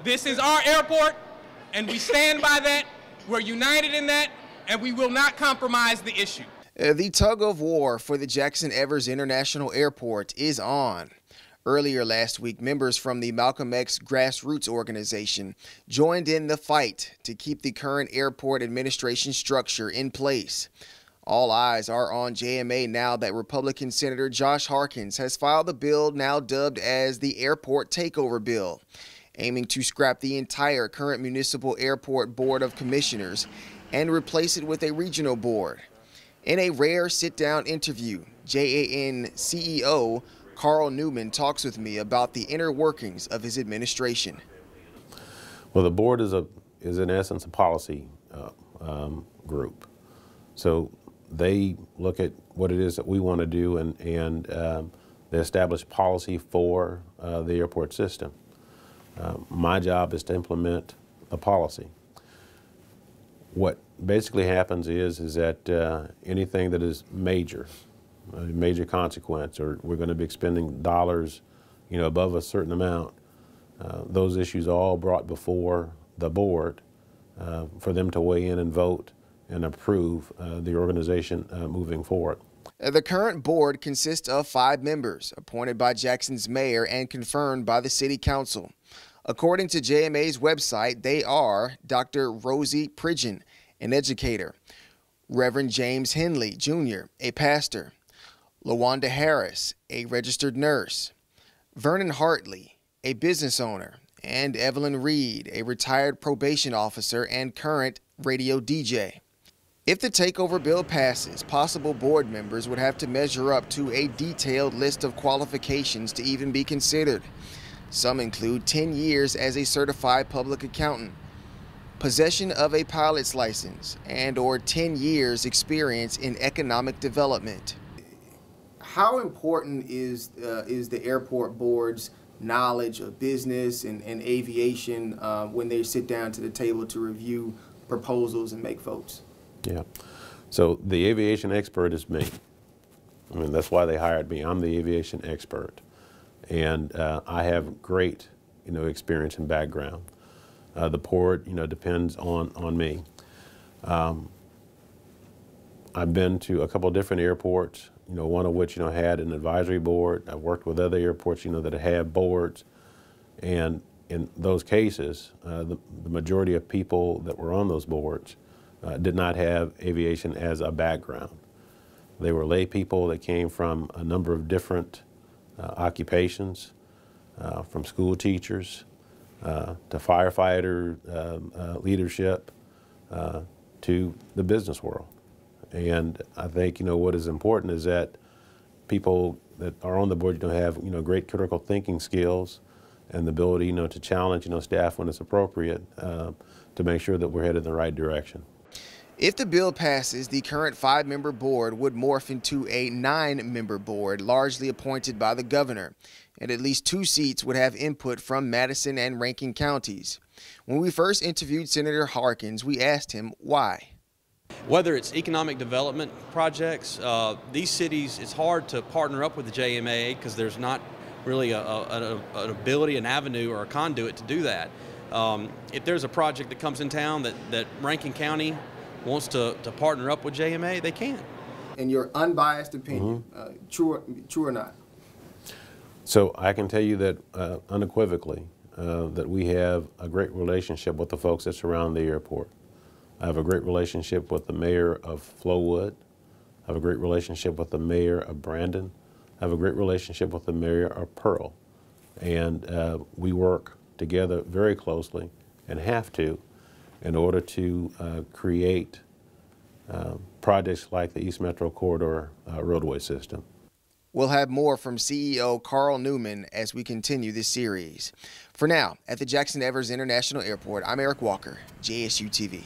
This is our airport, and we stand by that. We're united in that, and we will not compromise the issue. The tug of war for the Jackson Evers International Airport is on. Earlier last week, members from the Malcolm X grassroots organization joined in the fight to keep the current airport administration structure in place. All eyes are on JMA now that Republican Senator Josh Harkins has filed a bill now dubbed as the Airport Takeover Bill, aiming to scrap the entire current Municipal Airport Board of Commissioners and replace it with a regional board. In a rare sit-down interview, JAN CEO Carl Newman talks with me about the inner workings of his administration. Well, the board is in essence a policy group. So they look at what it is that we want to do and they establish policy for the airport system. My job is to implement the policy. What basically happens is that anything that is major consequence, or we're going to be expending dollars, above a certain amount, those issues are all brought before the board for them to weigh in and vote and approve the organization moving forward. The current board consists of 5 members appointed by Jackson's mayor and confirmed by the city council. According to JMA's website, they are Dr. Rosie Pridgeon, an educator, Reverend James Henley, Jr., a pastor, LaWanda Harris, a registered nurse, Vernon Hartley, a business owner, and Evelyn Reed, a retired probation officer and current radio DJ. If the takeover bill passes, possible board members would have to measure up to a detailed list of qualifications to even be considered. Some include 10 years as a certified public accountant, possession of a pilot's license, and/or 10 years experience in economic development. How important is the airport board's knowledge of business and aviation when they sit down to the table to review proposals and make votes? Yeah. So the aviation expert is me. I mean, that's why they hired me. I'm the aviation expert. And I have great, experience and background. The board, depends on me. I've been to a couple of different airports, one of which, had an advisory board. I've worked with other airports, that have boards. And in those cases, the majority of people that were on those boards did not have aviation as a background. They were lay people that came from a number of different occupations, from school teachers to firefighter leadership to the business world. And I think, what is important is that people that are on the board, have, great critical thinking skills and the ability, to challenge, staff when it's appropriate to make sure that we're headed in the right direction. If the bill passes, the current 5-member board would morph into a 9-member board, largely appointed by the governor, and at least 2 seats would have input from Madison and Rankin counties. When we first interviewed Senator Harkins, we asked him why. Whether it's economic development projects, these cities, it's hard to partner up with the JMA because there's not really an ability, an avenue, or a conduit to do that. If there's a project that comes in town that Rankin County wants to partner up with JMA, they can. In your unbiased opinion, true or not? So I can tell you that unequivocally that we have a great relationship with the folks that surround the airport. I have a great relationship with the mayor of Flowood. I have a great relationship with the mayor of Brandon. I have a great relationship with the mayor of Pearl. And we work together very closely and have to in order to create projects like the East Metro Corridor roadway system. We'll have more from CEO Carl Newman as we continue this series. For now, at the Jackson Evers International Airport, I'm Eric Walker, JSU-TV.